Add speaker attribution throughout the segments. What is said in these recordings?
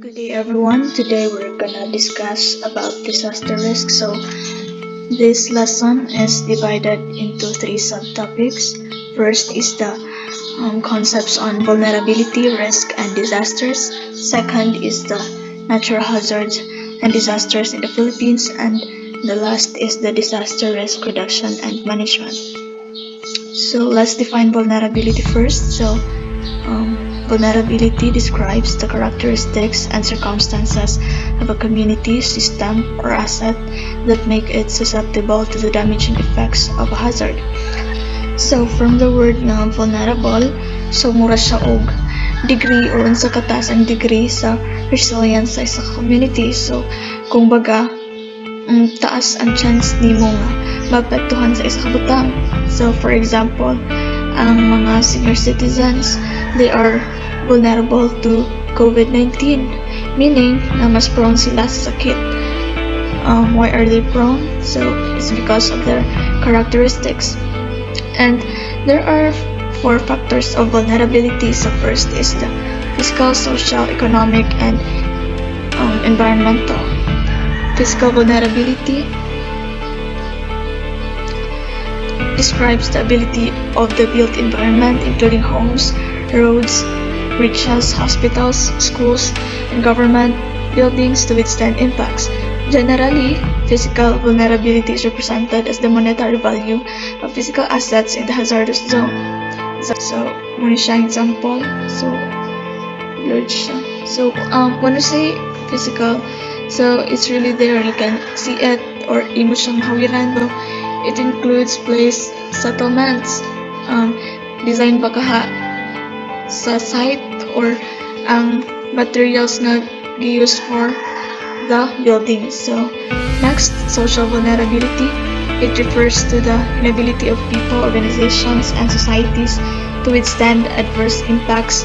Speaker 1: Good day everyone. Today we're gonna discuss about disaster risk. So this lesson is divided into three subtopics. First is the concepts on vulnerability, risk, and disasters. Second is the natural hazards and disasters in the Philippines, and the last is the disaster risk reduction and management. So let's define vulnerability first. Vulnerability describes the characteristics and circumstances of a community, system, or asset that make it susceptible to the damaging effects of a hazard. So from the word na vulnerable, so mura siya og degree or unsa kataas ang degree sa resilience sa isa ka community. So kung baga taas ang chance nimo nga maapektuhan sa isa ka butang. So for example, ang mga senior citizens, they are vulnerable to COVID-19, meaning na mas prone sila sa sakit. Why are they prone? So it's because of their characteristics. And there are four factors of vulnerability. So first is the physical, social, economic, and environmental. Physical vulnerability describes the ability of the built environment, including homes, roads, bridges, hospitals, schools, and government buildings to withstand impacts. Generally, physical vulnerability is represented as the monetary value of physical assets in the hazardous zone. So, muna siya example. So, blurred siya. So, when we say physical, so it's really there. You can see it or imo siyang hawiran. So, it includes place settlements, design ba kaha sa site or ang materials na gi-use for the building. So next, social vulnerability. It refers to the inability of people, organizations, and societies to withstand adverse impacts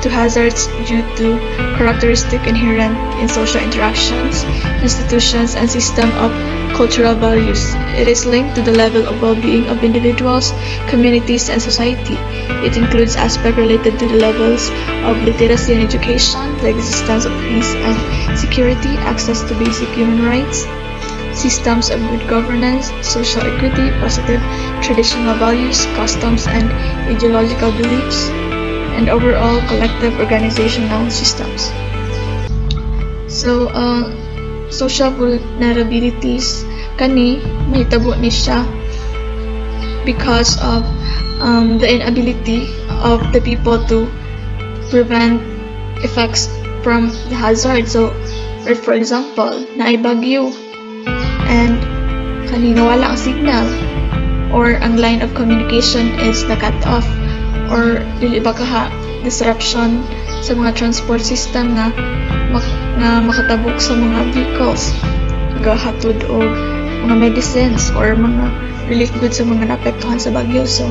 Speaker 1: to hazards due to characteristic inherent in social interactions, institutions, and system of cultural values. It is linked to the level of well-being of individuals, communities, and society. It includes aspects related to the levels of literacy and education, the existence of peace and security, access to basic human rights, systems of good governance, social equity, positive traditional values, customs, and ideological beliefs, and overall collective organizational systems. So, social vulnerabilities kani mahitabo ni siya because of the inability of the people to prevent effects from the hazard. So, for example, naay bagyo and kani nawala ang signal or ang line of communication is na-cut off or dili ba kaha disruption sa mga transport system nga makatabok sa mga vehicles, gahatod o mga medicines or mga relief goods sa mga naapektuhan sa bagyo. So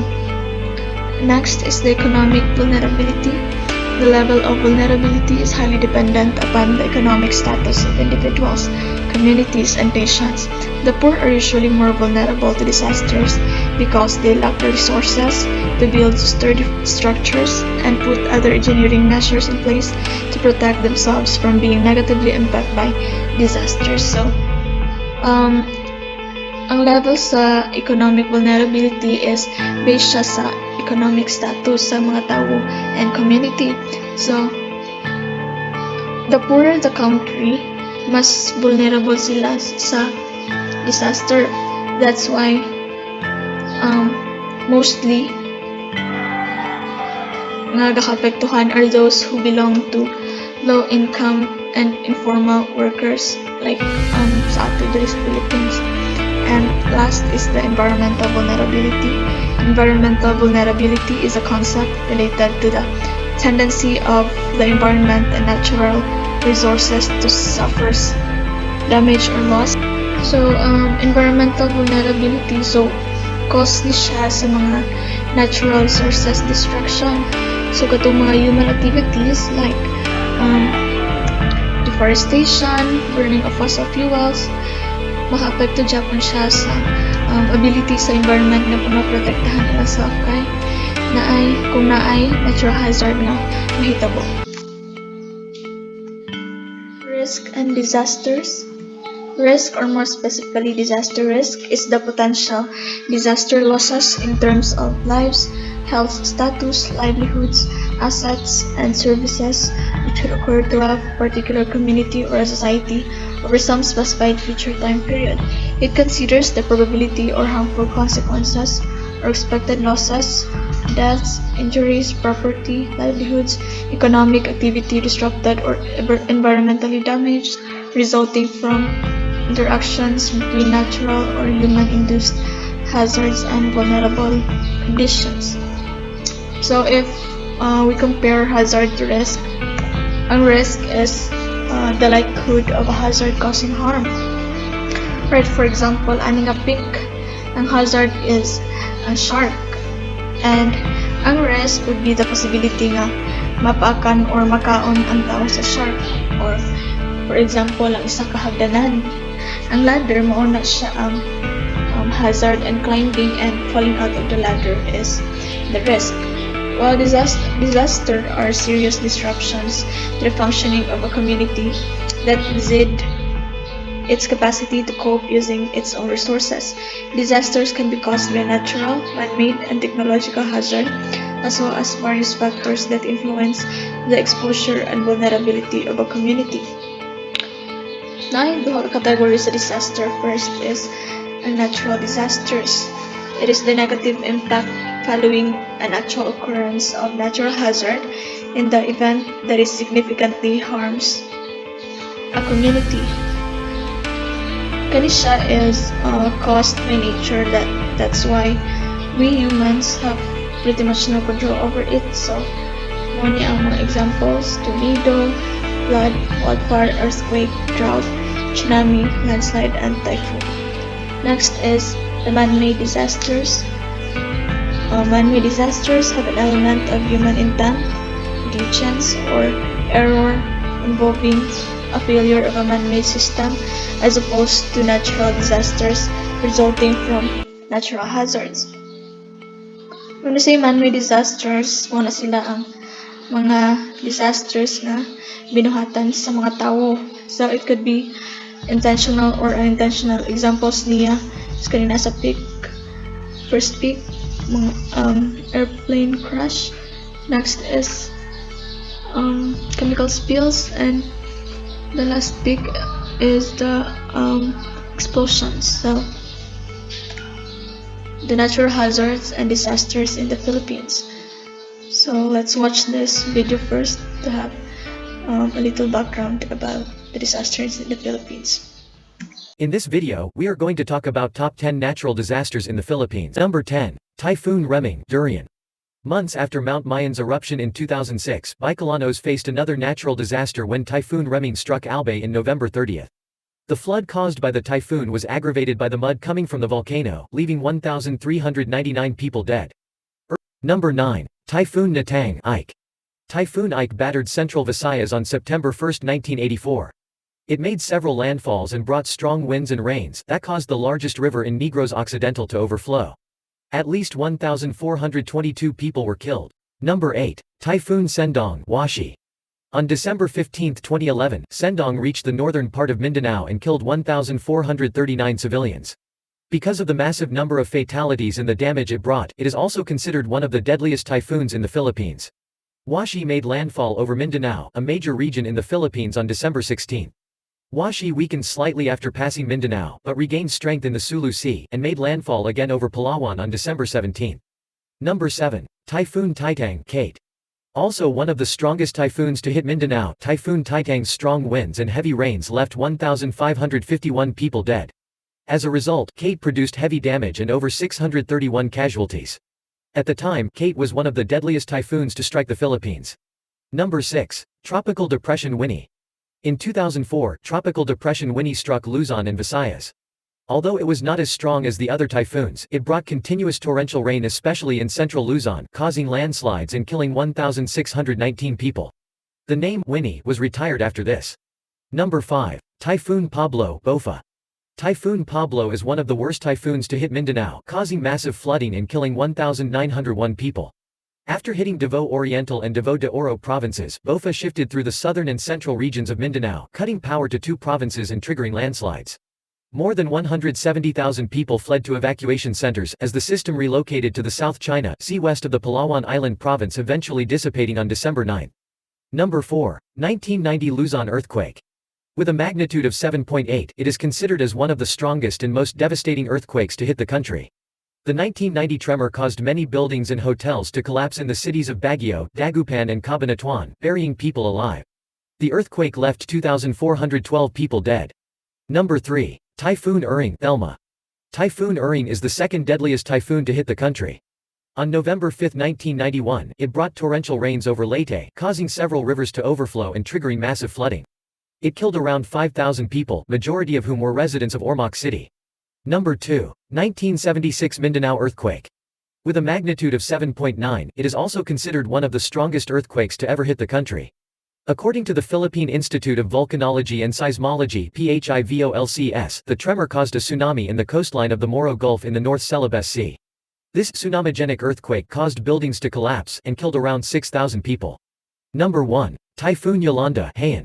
Speaker 1: next is the economic vulnerability. The level of vulnerability is highly dependent upon the economic status of individuals, communities, and nations. The poor are usually more vulnerable to disasters because they lack the resources to build sturdy structures and put other engineering measures in place to protect themselves from being negatively impacted by disasters. So, ang level sa economic vulnerability is based siya sa economic status sa mga tao and community. So, the poorer the country, mas vulnerable sila sa disaster. That's why mostly nagakapektuhan are those who belong to low income and informal workers like sa ato diri sa Philippines. And last is the environmental vulnerability. Environmental vulnerability is a concept related to the tendency of the environment and natural resources to suffer damage or loss. So, environmental vulnerability, so cause ni siya sa mga natural resources destruction. So, katong mga human activities like deforestation, burning of fossil fuels, maka-apekto Japan siya sa ability sa environment na maprotektahan nila sa kay kung naay natural hazard na mahitabo. Risk and disasters. Risk, or more specifically disaster risk, is the potential disaster losses in terms of lives, health status, livelihoods, assets, and services which would occur to a particular community or a society over some specified future time period. It considers the probability or harmful consequences or expected losses, deaths, injuries, property, livelihoods, economic activity disrupted or environmentally damaged resulting from interactions between natural or human-induced hazards and vulnerable conditions. So if we compare hazard to risk, ang risk is the likelihood of a hazard causing harm. Right, for example, aning a pink, ang hazard is a shark, and ang risk would be the possibility nga mapakan or makaon ang tao sa shark, or for example, ang isa ka hagdanan. Ang ladder, mauna siya ang hazard, and climbing and falling out of the ladder is the risk. While disaster are serious disruptions to the functioning of a community that exceed its capacity to cope using its own resources. Disasters can be caused by natural, man-made, and technological hazard, as well as various factors that influence the exposure and vulnerability of a community. Now, the categories of disaster. First is natural disasters. It is the negative impact following an actual occurrence of natural hazard in the event that it significantly harms a community. Kanisha is caused by nature, that's why we humans have pretty much no control over it. So, muna ang mga examples: tornado, flood, wildfire, earthquake, drought, tsunami, landslide, and typhoon. Next is the man-made disasters. Man-made disasters have an element of human intent, negligence, or error involving a failure of a man-made system as opposed to natural disasters resulting from natural hazards. When we say man-made disasters, muna sila ang mga disasters na binuhatan sa mga tao. So it could be intentional or unintentional. Examples niya is kanina sa first peak, airplane crash. Next is chemical spills, and the last peak is the explosions. So the natural hazards and disasters in the Philippines. So let's watch this video first to have a little background about the disasters in the Philippines.
Speaker 2: In this video, we are going to talk about top 10 natural disasters in the Philippines. Number 10. Typhoon Reming, Durian. Months after Mount Mayan's eruption in 2006, Bicolanos faced another natural disaster when Typhoon Reming struck Albay in November 30. The flood caused by the typhoon was aggravated by the mud coming from the volcano, leaving 1,399 people dead. Number 9. Typhoon Natang, Ike. Typhoon Ike battered central Visayas on September 1, 1984. It made several landfalls and brought strong winds and rains that caused the largest river in Negros Occidental to overflow. At least 1,422 people were killed. Number 8. Typhoon Sendong, Washi. On December 15, 2011, Sendong reached the northern part of Mindanao and killed 1,439 civilians. Because of the massive number of fatalities and the damage it brought, it is also considered one of the deadliest typhoons in the Philippines. Washi made landfall over Mindanao, a major region in the Philippines, on December 16. Washi weakened slightly after passing Mindanao, but regained strength in the Sulu Sea, and made landfall again over Palawan on December 17. Number 7. Typhoon Taitang, Kate. Also one of the strongest typhoons to hit Mindanao, Typhoon Taitang's strong winds and heavy rains left 1,551 people dead. As a result, Kate produced heavy damage and over 631 casualties. At the time, Kate was one of the deadliest typhoons to strike the Philippines. Number 6. Tropical Depression Winnie. In 2004, Tropical Depression Winnie struck Luzon and Visayas. Although it was not as strong as the other typhoons, it brought continuous torrential rain especially in central Luzon, causing landslides and killing 1,619 people. The name Winnie was retired after this. Number 5. Typhoon Pablo, Bofa. Typhoon Pablo is one of the worst typhoons to hit Mindanao, causing massive flooding and killing 1,901 people. After hitting Davao Oriental and Davao de Oro provinces, BOFA shifted through the southern and central regions of Mindanao, cutting power to 2 provinces and triggering landslides. More than 170,000 people fled to evacuation centers as the system relocated to the South China Sea west of the Palawan Island province, eventually dissipating on December 9. Number 4. 1990 Luzon earthquake. With a magnitude of 7.8, it is considered as one of the strongest and most devastating earthquakes to hit the country. The 1990 tremor caused many buildings and hotels to collapse in the cities of Baguio, Dagupan and Cabanatuan, burying people alive. The earthquake left 2,412 people dead. Number 3. Typhoon Uring, Thelma. Typhoon Uring is the second deadliest typhoon to hit the country. On November 5, 1991, it brought torrential rains over Leyte, causing several rivers to overflow and triggering massive flooding. It killed around 5,000 people, majority of whom were residents of Ormoc City. Number 2. 1976 Mindanao earthquake. With a magnitude of 7.9, it is also considered one of the strongest earthquakes to ever hit the country. According to the Philippine Institute of Volcanology and Seismology (PHIVOLCS), the tremor caused a tsunami in the coastline of the Moro Gulf in the North Celebes Sea. This tsunamigenic earthquake caused buildings to collapse and killed around 6,000 people. Number 1. Typhoon Yolanda, Haiyan.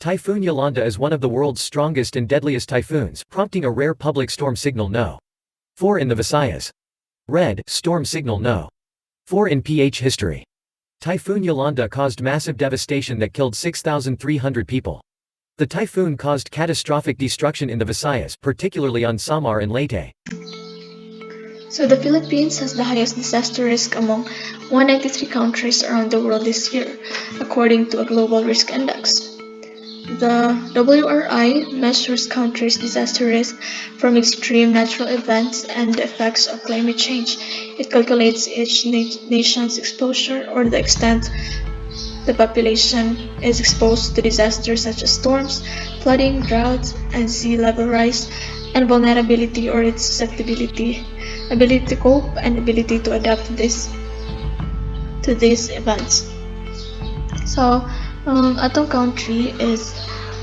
Speaker 2: Typhoon Yolanda is one of the world's strongest and deadliest typhoons, prompting a rare public storm signal No. 4 in the Visayas. Red, storm signal No. 4 in PH history. Typhoon Yolanda caused massive devastation that killed 6,300 people. The typhoon caused catastrophic destruction in the Visayas, particularly on Samar and Leyte.
Speaker 1: So the Philippines has the highest disaster risk among 193 countries around the world this year, according to a global risk index. The WRI measures countries' disaster risk from extreme natural events and the effects of climate change. It calculates each nation's exposure or the extent the population is exposed to disasters such as storms, flooding, droughts, and sea level rise, and vulnerability or its susceptibility, ability to cope, and ability to adapt to these events. So, atong country is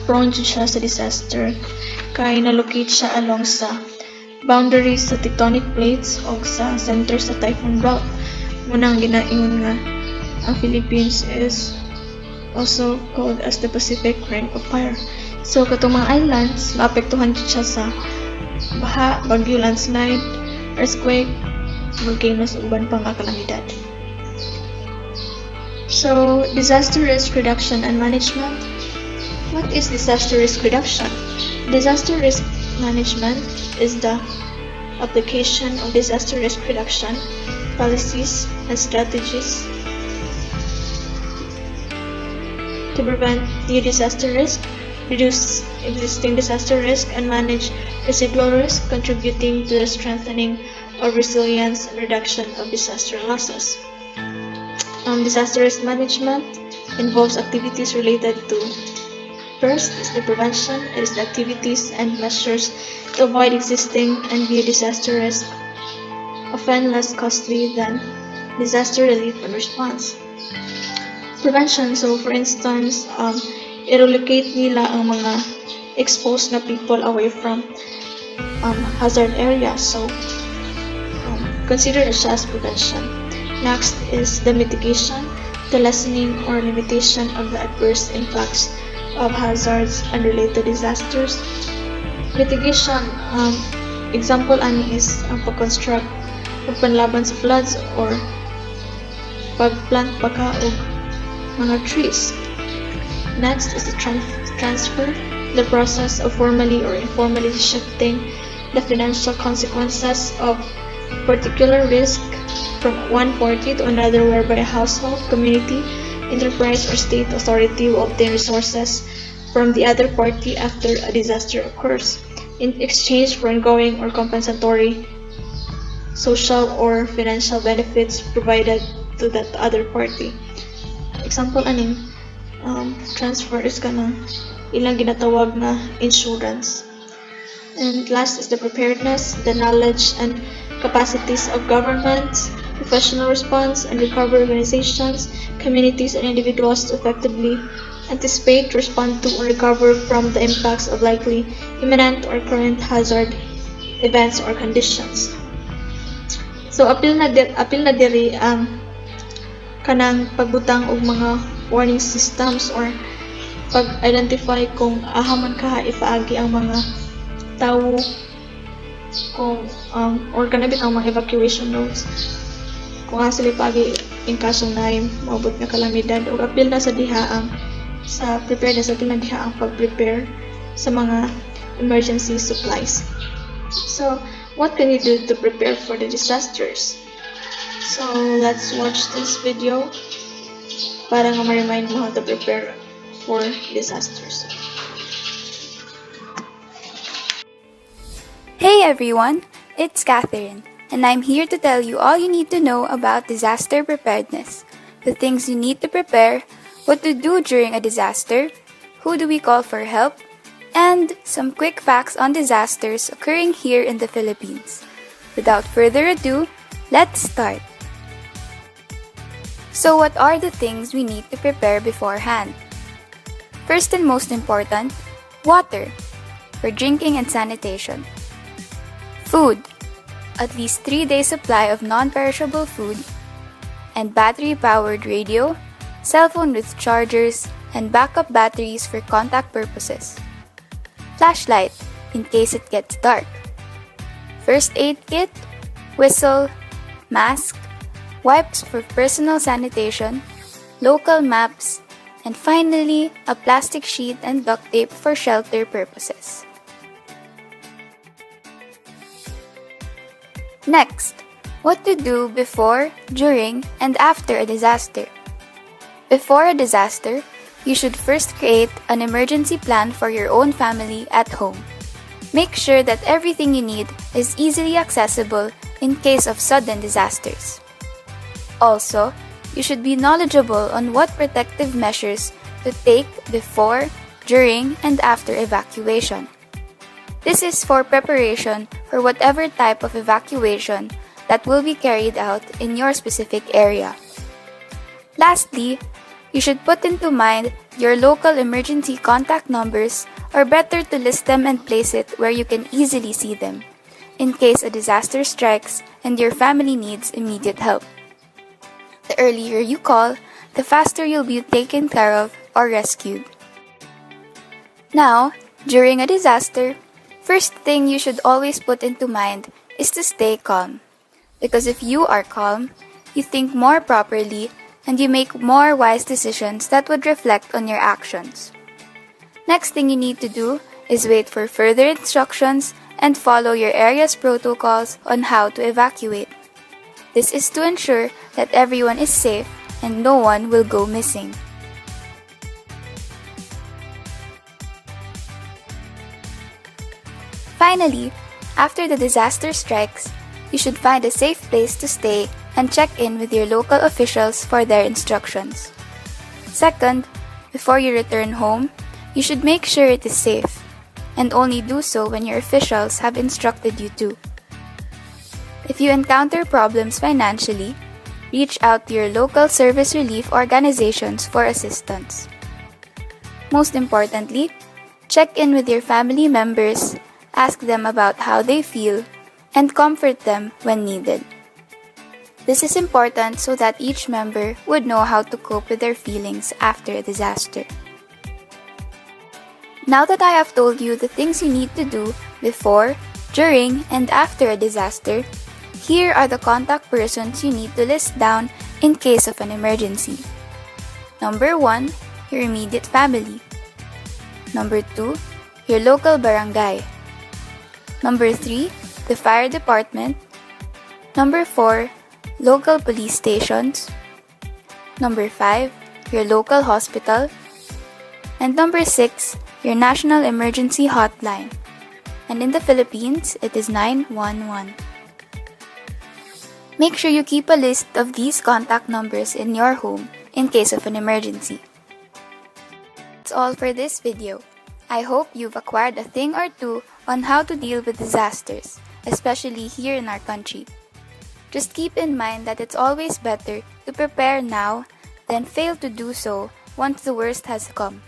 Speaker 1: prone siya sa disaster kay na-locate siya along sa boundaries sa tectonic plates o sa center sa typhoon belt. Munang ginaingon nga ang Philippines is also called as the Pacific Ring of Fire. So katong mga islands maapektuhan siya sa baha, bagyo, landslide, earthquake, volcanoes ug uban pa nga kalamidad. So, disaster risk reduction and management. What is disaster risk reduction? Disaster risk management is the application of disaster risk reduction policies and strategies to prevent new disaster risk, reduce existing disaster risk, and manage residual risk, contributing to the strengthening of resilience and reduction of disaster losses. Disaster risk management involves activities related to, first is the prevention. It is the activities and measures to avoid existing and new disaster risk, often less costly than disaster relief and response. Prevention, so for instance, i-relocate nila ang mga exposed na people away from hazard areas, so consider it as prevention. Next is the mitigation, the lessening or limitation of the adverse impacts of hazards and related disasters. Mitigation, example ani is ang pag-construct o panlaban sa floods or pag-plant baka o mga trees. Next is the transfer, the process of formally or informally shifting the financial consequences of particular risk from one party to another, whereby a household, community, enterprise, or state authority will obtain resources from the other party after a disaster occurs, in exchange for ongoing or compensatory social or financial benefits provided to that other party. Example aning transfer is kanang ilang ginatawag na insurance. And last is the preparedness, the knowledge and capacities of governments, professional response and recovery organizations, communities, and individuals to effectively anticipate, respond to, or recover from the impacts of likely imminent or current hazard events or conditions. So apil na diri ang kanang pagbutang og mga warning systems or pag-identify kung ahaman ka ipaagi ang mga tawo kung or kanabit ang mga evacuation notes kung sila pagi in kasong naim maabot nga kalamidad o apil na sa diha ang sa preparedness apil na diha ang pag-prepare sa mga emergency supplies. So, what can you do to prepare for the disasters? So, let's watch this video para nga ma-remind mo how to prepare for disasters.
Speaker 3: Hey everyone, it's Catherine, and I'm here to tell you all you need to know about disaster preparedness, the things you need to prepare, what to do during a disaster, who do we call for help, and some quick facts on disasters occurring here in the Philippines. Without further ado, let's start. So what are the things we need to prepare beforehand? First and most important, water for drinking and sanitation. Food, at least 3 days supply of non-perishable food, and battery-powered radio, cell phone with chargers, and backup batteries for contact purposes. Flashlight, in case it gets dark. First aid kit, whistle, mask, wipes for personal sanitation, local maps, and finally, a plastic sheet and duct tape for shelter purposes. Next, what to do before, during, and after a disaster. Before a disaster, you should first create an emergency plan for your own family at home. Make sure that everything you need is easily accessible in case of sudden disasters. Also, you should be knowledgeable on what protective measures to take before, during, and after evacuation. This is for preparation for whatever type of evacuation that will be carried out in your specific area. Lastly, you should put into mind your local emergency contact numbers, or better to list them and place it where you can easily see them, in case a disaster strikes and your family needs immediate help. The earlier you call, the faster you'll be taken care of or rescued. Now, during a disaster, first thing you should always put into mind is to stay calm. Because if you are calm, you think more properly and you make more wise decisions that would reflect on your actions. Next thing you need to do is wait for further instructions and follow your area's protocols on how to evacuate. This is to ensure that everyone is safe and no one will go missing. Finally, after the disaster strikes, you should find a safe place to stay and check in with your local officials for their instructions. Second, before you return home, you should make sure it is safe, and only do so when your officials have instructed you to. If you encounter problems financially, reach out to your local service relief organizations for assistance. Most importantly, check in with your family members, ask them about how they feel, and comfort them when needed. This is important so that each member would know how to cope with their feelings after a disaster. Now that I have told you the things you need to do before, during, and after a disaster, here are the contact persons you need to list down in case of an emergency. Number 1, your immediate family. Number 2, your local barangay. Number 3, the fire department. Number 4, local police stations. Number 5, your local hospital. And number 6, your national emergency hotline. And in the Philippines, it is 911. Make sure you keep a list of these contact numbers in your home in case of an emergency. That's all for this video. I hope you've acquired a thing or two on how to deal with disasters, especially here in our country. Just keep in mind that it's always better to prepare now than fail to do so once the worst has come.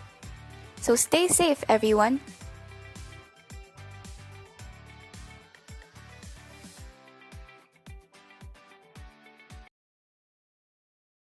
Speaker 3: So stay safe, everyone.